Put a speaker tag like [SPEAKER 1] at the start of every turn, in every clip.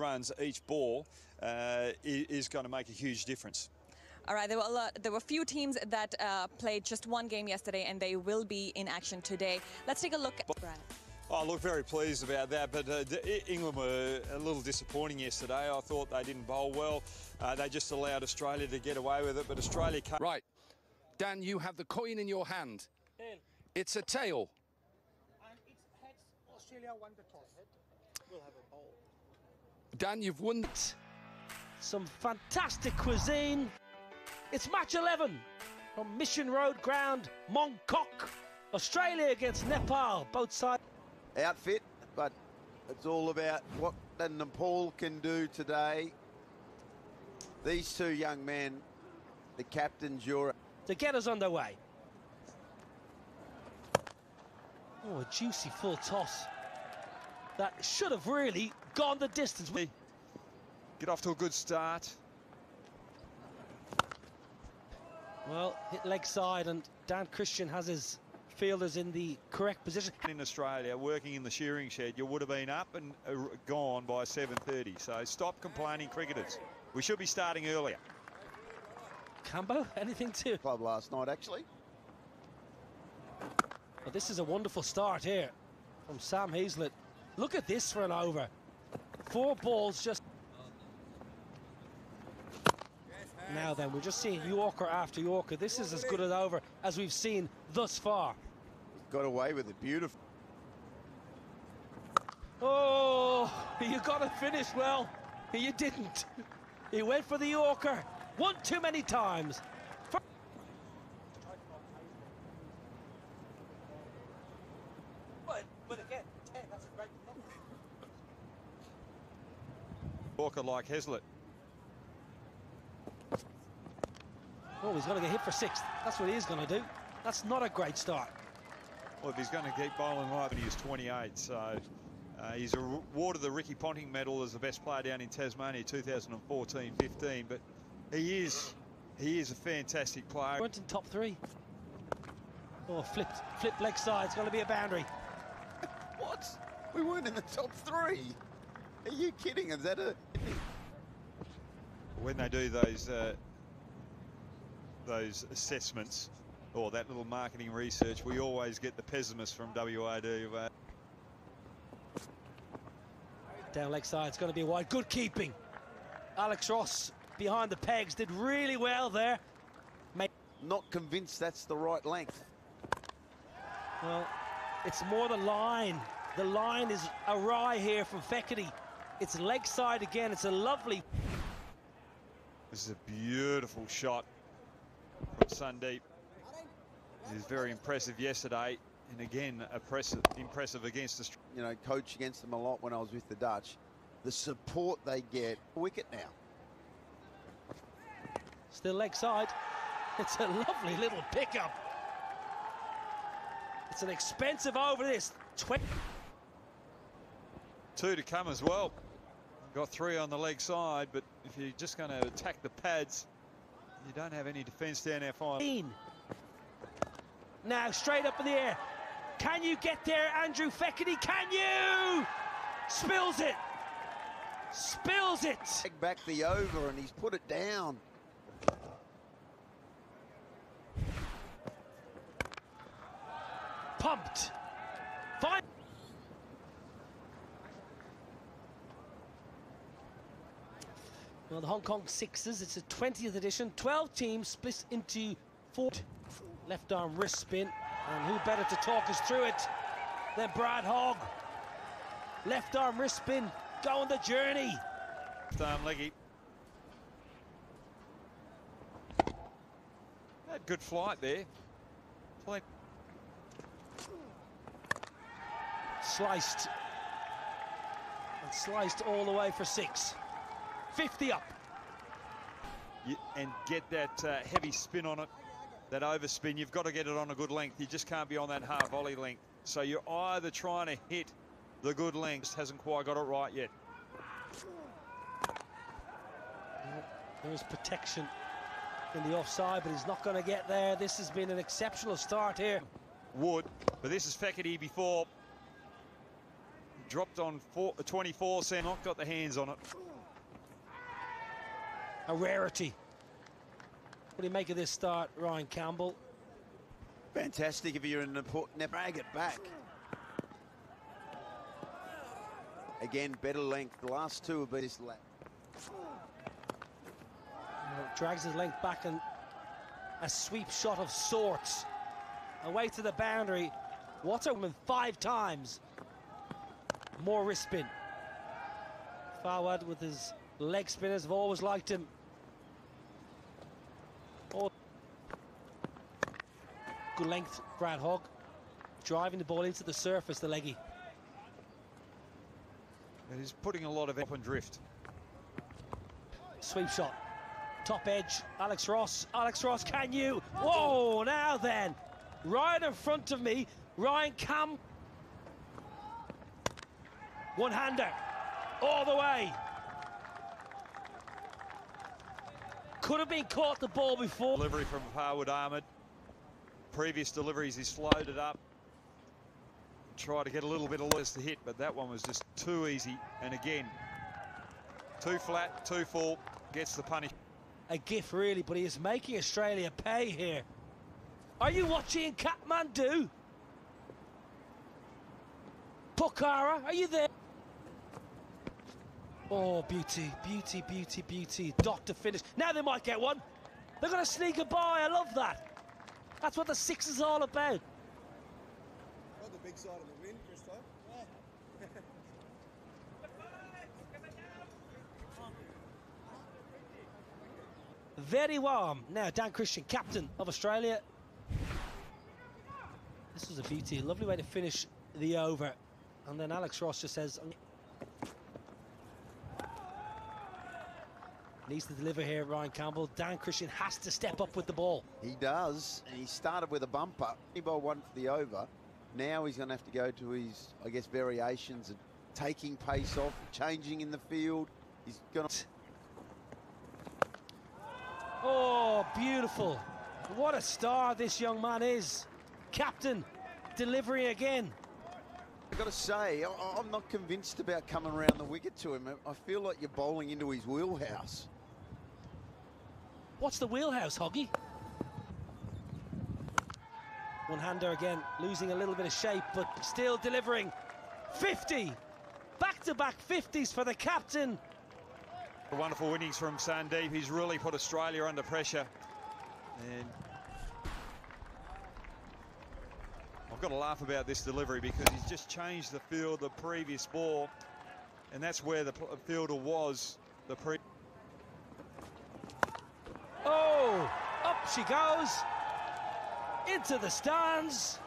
[SPEAKER 1] runs each ball is going to make a huge difference.
[SPEAKER 2] All right, there were a few teams that played just one game yesterday, and they will be in action today. Let's take a look at Brad.
[SPEAKER 1] I look very pleased about that, but England were a little disappointing yesterday. I thought they didn't bowl well. They just allowed Australia to get away with it, but Australia can't.
[SPEAKER 3] Right. Dan, you have the coin in your hand.
[SPEAKER 4] Tail.
[SPEAKER 3] It's a tail.
[SPEAKER 4] And it's heads. Australia won the toss. We'll have a bowl.
[SPEAKER 3] Dan, you've won.
[SPEAKER 4] Some fantastic cuisine. It's match 11 from Mission Road Ground, Mongkok. Australia against Nepal, both sides.
[SPEAKER 5] Outfit, but it's all about what the Nepal can do today. These two young men, the captains,
[SPEAKER 4] to get us underway. Oh, a juicy full toss. That should have really gone the distance.
[SPEAKER 1] Get off to a good start.
[SPEAKER 4] Well, hit leg side, and Dan Christian has his fielders in the correct position.
[SPEAKER 1] In Australia, working in the shearing shed, you would have been up and gone by 7:30. So stop complaining, cricketers. We should be starting earlier.
[SPEAKER 4] Cambo, anything to?
[SPEAKER 5] Club last night, actually.
[SPEAKER 4] Well, this is a wonderful start here from Sam Heazlett. Look at this for an over. 4 balls just. Now then, we're just seeing Yorker after Yorker. This is as good an over as we've seen thus far.
[SPEAKER 5] Got away with it, beautiful.
[SPEAKER 4] Oh, you got to finish well. You didn't. He went for the Yorker. One too many times. But again, 10, that's a great number.
[SPEAKER 1] Walker like Heazlett.
[SPEAKER 4] Oh, he's going to get hit for 6. That's what he's going to do. That's not a great start.
[SPEAKER 1] Well, if he's going to keep bowling right, he is 28, so he's awarded the Ricky Ponting medal as the best player down in Tasmania 2014-15, but he is a fantastic player.
[SPEAKER 4] Weren't in top 3. Oh, flipped leg side. It's going to be a boundary.
[SPEAKER 5] What? We weren't in the top 3. Are you kidding? Is that a...
[SPEAKER 1] When they do those assessments or that little marketing research, we always get the pessimists from WAD.
[SPEAKER 4] Down leg side, it's going to be wide. Good keeping. Alex Ross behind the pegs did really well there.
[SPEAKER 5] Not convinced that's the right length.
[SPEAKER 4] Well, it's more the line. The line is awry here from Fekete. It's leg side again. It's a lovely...
[SPEAKER 1] This is a beautiful shot from Sandeep. He was very impressive yesterday, and again impressive against the...
[SPEAKER 5] You know, coach against them a lot when I was with the Dutch. The support they get. Wicket now.
[SPEAKER 4] Still leg side. It's a lovely little pickup. It's an expensive over this.
[SPEAKER 1] 2 to come as well. Got 3 on the leg side, but if you're just going to attack the pads, you don't have any defence down our final.
[SPEAKER 4] Now straight up in the air. Can you get there, Andrew Fekete? Can you? Spills it. Spills it.
[SPEAKER 5] Back the over, and he's put it down.
[SPEAKER 4] Pumped. Fine. Well, the Hong Kong Sixers, it's a 20th edition. 12 teams split into 4. Left arm wrist spin. And who better to talk us through it than Brad Hogg. Left arm wrist spin, go on the journey.
[SPEAKER 1] Left arm leggy. Had good flight there.
[SPEAKER 4] Sliced. And sliced all the way for 6. 50 up.
[SPEAKER 1] And get that heavy spin on it, that overspin. You've got to get it on a good length. You just can't be on that half volley length. So you're either trying to hit the good length, just hasn't quite got it right yet.
[SPEAKER 4] There's protection in the offside, but he's not going to get there. This has been an exceptional start here.
[SPEAKER 1] Would, but this is Fekete before. dropped on 24 cent, not got the hands on it.
[SPEAKER 4] A rarity. What do you make of this start, Ryan Campbell?
[SPEAKER 5] Fantastic if you're in the port. Now drag it back. Again, better length. The last two have been this lap.
[SPEAKER 4] Drags his length back and a sweep shot of sorts. Away to the boundary. Waterman 5 times. More wrist spin. Fawad with his leg spinners have always liked him. Oh. Good length, Brad Hogg. Driving the ball into the surface, the leggy.
[SPEAKER 1] And he's putting a lot of up and drift.
[SPEAKER 4] Sweep shot. Top edge, Alex Ross. Alex Ross, can you? Whoa, now then. Right in front of me, Ryan Cam. One-hander, all the way. Could have been caught the ball before.
[SPEAKER 1] Delivery from Harwood Ahmed. Previous deliveries, he's slowed it up. Try to get a little bit of less to hit, but that one was just too easy. And again, too flat, too full, gets the punish.
[SPEAKER 4] A gift, really, but he is making Australia pay here. Are you watching Kathmandu? Pokhara, are you there? Oh, beauty, beauty, beauty, beauty. Dot to finish. Now they might get one. They're going to sneak a by. I love that. That's what the six is all about.
[SPEAKER 6] Got the big side of the win first time.
[SPEAKER 4] Very warm. Now, Dan Christian, captain of Australia. This was a beauty. A lovely way to finish the over. And then Alex Ross just says... Needs to deliver here, Ryan Campbell. Dan Christian has to step up with the ball.
[SPEAKER 5] He does, and he started with a bumper. He bowled one for the over. Now he's going to have to go to his, I guess, variations and taking pace off, changing in the field. He's going to...
[SPEAKER 4] Oh, beautiful. What a star this young man is. Captain, delivering again.
[SPEAKER 5] I've got to say, I'm not convinced about coming around the wicket to him. I feel like you're bowling into his wheelhouse.
[SPEAKER 4] What's the wheelhouse, Hoggy? One-hander again, losing a little bit of shape, but still delivering. 50! Back-to-back 50s for the captain.
[SPEAKER 1] A wonderful innings from Sandeep. He's really put Australia under pressure. And I've got to laugh about this delivery because he's just changed the field the previous ball. And that's where the fielder was the
[SPEAKER 4] Oh, up she goes. Into the stands.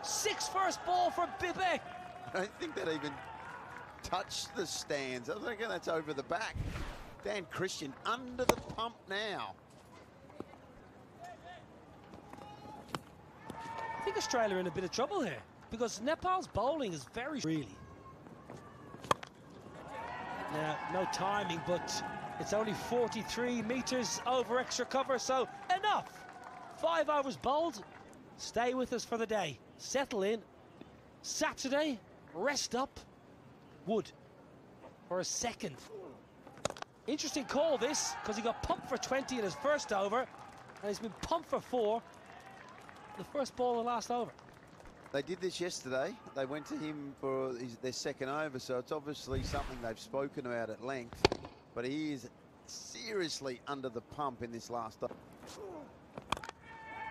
[SPEAKER 4] 6 first ball for Bibe.
[SPEAKER 5] I don't think that even touched the stands. I think that's over the back. Dan Christian under the pump now.
[SPEAKER 4] I think Australia are in a bit of trouble here because Nepal's bowling is very really. Now, no timing, but it's only 43 metres over extra cover, so enough. 5 overs bowled. Stay with us for the day. Settle in. Saturday, rest up. Wood for a second. Interesting call this, because he got pumped for 20 in his first over, and he's been pumped for 4 the first ball of the last over.
[SPEAKER 5] They did this yesterday. They went to him for their second over, so it's obviously something they've spoken about at length. But he is seriously under the pump in this last over.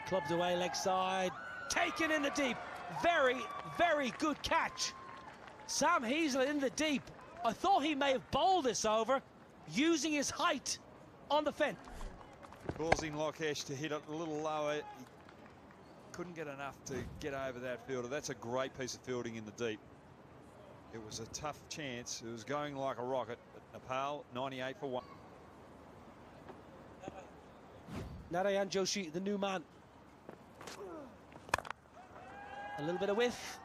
[SPEAKER 4] Clubbed away leg side, taken in the deep. Very, very good catch. Sam Heaslett in the deep. I thought he may have bowled this over using his height on the fence.
[SPEAKER 1] causing Lokesh to hit it a little lower. He couldn't get enough to get over that fielder. That's a great piece of fielding in the deep. It was a tough chance. It was going like a rocket. But Nepal, 98 for 1.
[SPEAKER 4] Narayan Joshi, the new man. A little bit of whiff.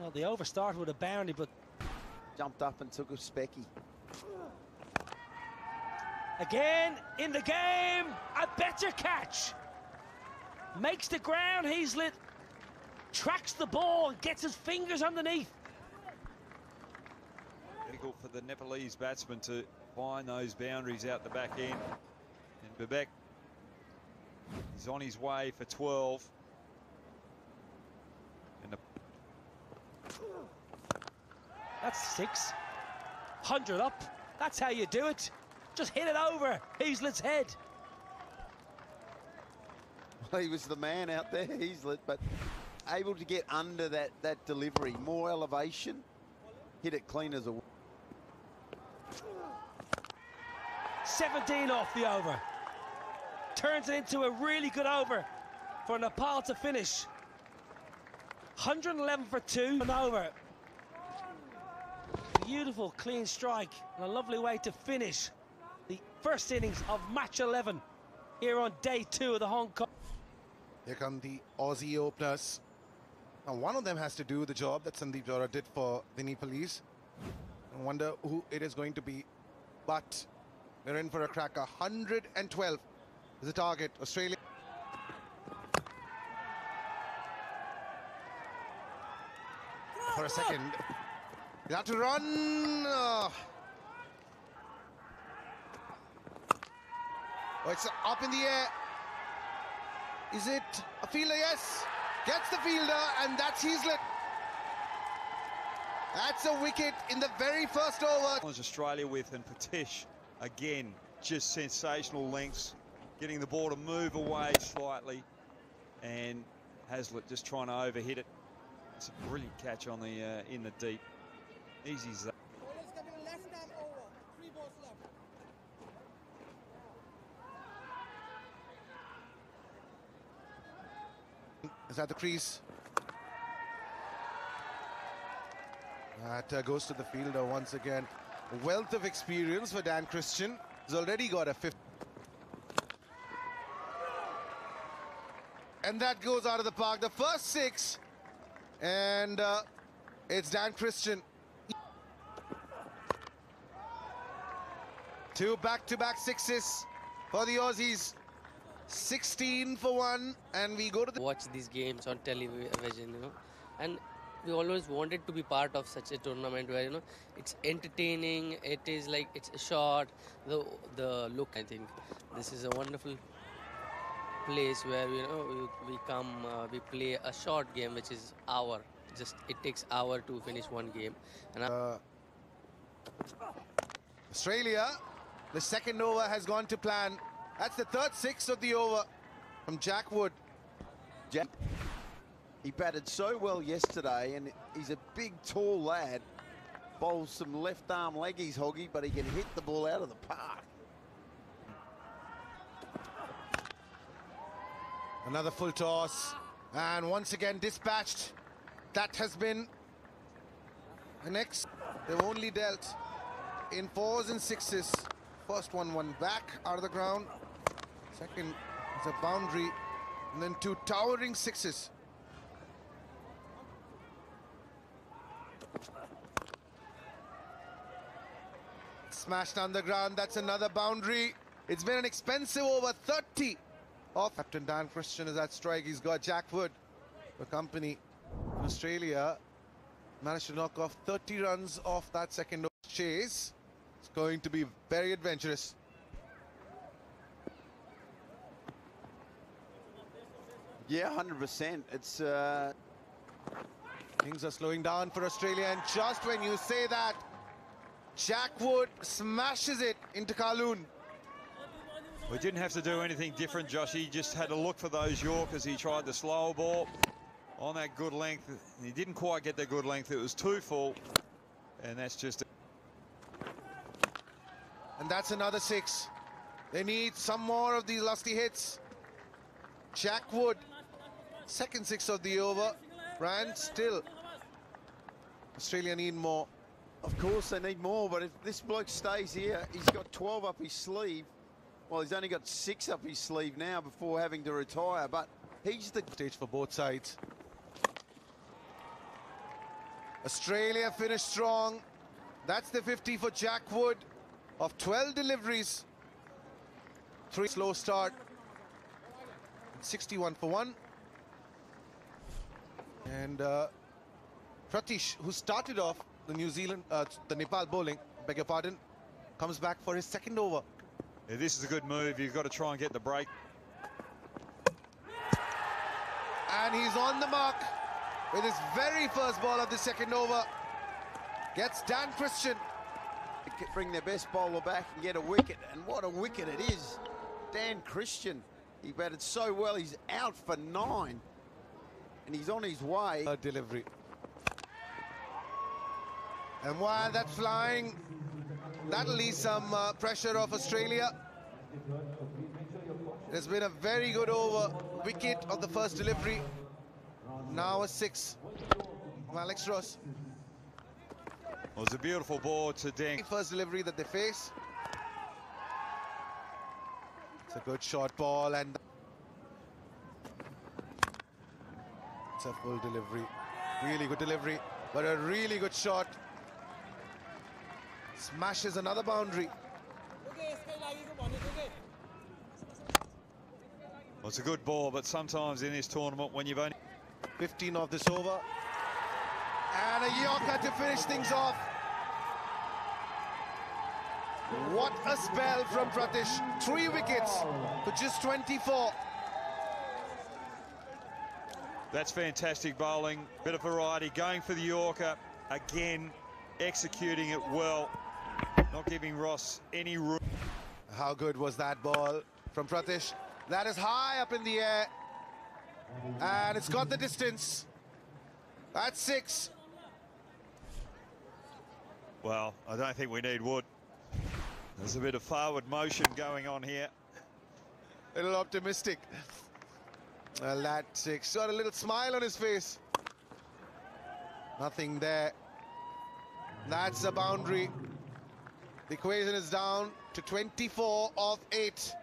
[SPEAKER 4] Well, the over started with a boundary, but
[SPEAKER 5] Jumped up and took a specky.
[SPEAKER 4] again in the game, a better catch. Makes the ground, Heaslett tracks the ball and gets his fingers underneath.
[SPEAKER 1] difficult for the Nepalese batsmen to find those boundaries out the back end. And Bebek is on his way for 12. And
[SPEAKER 4] That's 6. 100 up. That's how you do it. Just hit it over Heazlett's head.
[SPEAKER 5] Well, he was the man out there, Heazlett, but able to get under that delivery. More elevation. Hit it clean as a...
[SPEAKER 4] 17 off the over. Turns it into a really good over for Nepal to finish. 111 for 2 and over. Beautiful clean strike and a lovely way to finish the first innings of match 11 here on day 2 of the Hong Kong.
[SPEAKER 7] Here come the Aussie openers. Now one of them has to do the job that Sandeep Jora did for the Nepalese. I wonder who it is going to be, but they're in for a cracker. 112 is the target. Australia. For a second. You have to run. Oh, it's up in the air. Is it a fielder? Yes. Gets the fielder, and that's Heazlett. That's a wicket in the very first over.
[SPEAKER 1] Australia with, and Patish again, just sensational lengths, getting the ball to move away slightly, and Heazlett just trying to overhit it. It's a brilliant catch on the in the deep. Easy as that.
[SPEAKER 6] Bowlers coming left arm over. 3 balls left.
[SPEAKER 7] Is at the crease. That goes to the fielder once again. Wealth of experience for Dan Christian. He's already got a 5th. And that goes out of the park. The first 6. And it's Dan Christian. 2 back-to-back 6s for the Aussies. 16 for 1, and we go to the...
[SPEAKER 8] Watch these games on television, you know, and we always wanted to be part of such a tournament where, you know, it's entertaining, it is like, it's short, the look. I think this is a wonderful place where, you know, we come, we play a short game, which is hour. Just, it takes hour to finish one game. And
[SPEAKER 7] Australia, the second over has gone to plan. That's the third 6 of the over from Jack Wood.
[SPEAKER 5] He batted so well yesterday, and he's a big, tall lad. Bowls some left arm leggies, Hoggy, but he can hit the ball out of the park.
[SPEAKER 7] Another full toss, and once again dispatched. That has been the next. They've only dealt in 4s and 6s. First one back out of the ground. Second is a boundary, and then 2 towering 6s. Smashed on the ground. That's another boundary. It's been an expensive over. 30 off. Captain Dan Christian is at strike. He's got Jack Wood for company. In Australia managed to knock off 30 runs off that second chase. It's going to be very adventurous.
[SPEAKER 5] Yeah, 100%. It's...
[SPEAKER 7] Things are slowing down for Australia, and just when you say that, Jack Wood smashes it into Kowloon.
[SPEAKER 1] We didn't have to do anything different, Josh. He just had to look for those Yorkers. He tried the slower ball on that good length. He didn't quite get that good length. It was too full, and that's just...
[SPEAKER 7] And that's another 6. They need some more of these lusty hits. Jack Wood, second 6 of the over. Brian, still, Australia need more.
[SPEAKER 5] Of course they need more, but if this bloke stays here, he's got 12 up his sleeve. Well, he's only got 6 up his sleeve now before having to retire, but he's the...
[SPEAKER 7] Stage for both sides. Australia finished strong. That's the 50 for Jack Wood of 12 deliveries. 3 slow start. 61 for 1. And Pratish, who started off the New Zealand, the Nepal bowling, beg your pardon, comes back for his second over.
[SPEAKER 1] Yeah, this is a good move. You've got to try and get the break.
[SPEAKER 7] And he's on the mark with his very first ball of the second over. Gets Dan Christian.
[SPEAKER 5] Bring their best bowler back and get a wicket, and what a wicket it is. Dan Christian, he batted so well, he's out for 9 and he's on his way.
[SPEAKER 7] Delivery. And while that's flying, that'll ease some pressure off Australia. It's been a very good over. Wicket of the first delivery. Now a 6 from Alex Ross.
[SPEAKER 1] Well, it's a beautiful ball to Dan.
[SPEAKER 7] First delivery that they face. It's a good short ball, and it's a full delivery. Really good delivery, but a really good shot. Smashes another boundary.
[SPEAKER 1] Well, it's a good ball, but sometimes in this tournament, when you've only
[SPEAKER 7] 15 of this over. And a Yorker to finish things off. What a spell from Pratish. 3 wickets for just 24.
[SPEAKER 1] That's fantastic bowling. Bit of variety, going for the Yorker. Again, executing it well. Not giving Ross any room.
[SPEAKER 7] How good was that ball from Pratish? That is high up in the air. And it's got the distance. That's 6.
[SPEAKER 1] Well, I don't think we need wood. There's a bit of forward motion going on here.
[SPEAKER 7] A little optimistic. Well, that 6. Got a little smile on his face. Nothing there. That's a boundary. The equation is down to 24 of 8.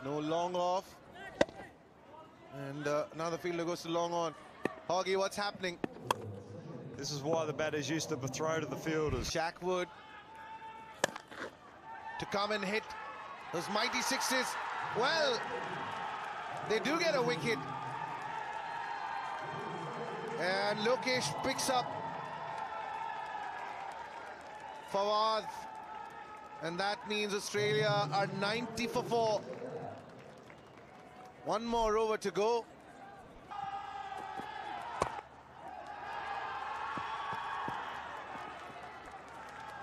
[SPEAKER 7] No long off. And now the fielder goes to long on. Hoggy, what's happening?
[SPEAKER 1] This is why the batters used to throw to the fielders.
[SPEAKER 7] Jack Wood to come and hit those mighty 6s. Well, they do get a wicket. And Lokesh picks up Fawad. And that means Australia are 90 for 4. One more over to go.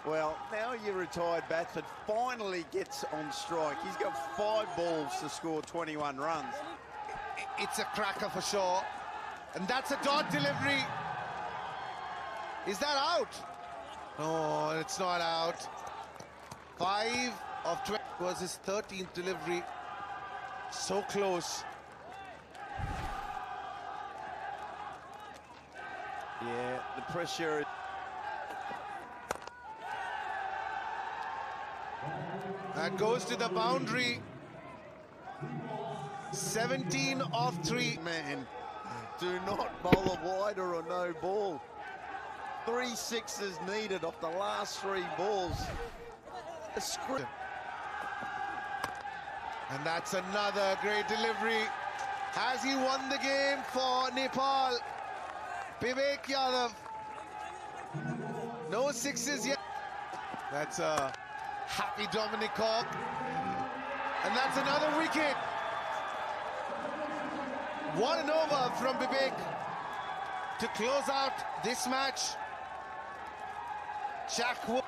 [SPEAKER 5] Well, now your retired batsman finally gets on strike. He's got 5 balls to score 21 runs.
[SPEAKER 7] It's a cracker for sure. And that's a dot delivery. Is that out? No, it's not out. 5 of 20 was his 13th delivery. So close.
[SPEAKER 5] Yeah, the pressure.
[SPEAKER 7] That goes to the boundary. 17 of 3.
[SPEAKER 5] Man, do not bowl a wide or a no ball. 3 6s needed off the last 3 balls. A script.
[SPEAKER 7] And that's another great delivery. Has he won the game for Nepal? Vivek Yadav. No 6s yet. That's a happy Dominic Cork. And that's another wicket. What an over from Vivek to close out this match. Jack Wood.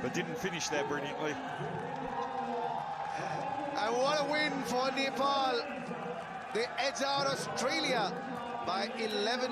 [SPEAKER 1] But didn't finish that brilliantly.
[SPEAKER 7] And what a win for Nepal. They edge out Australia by 11.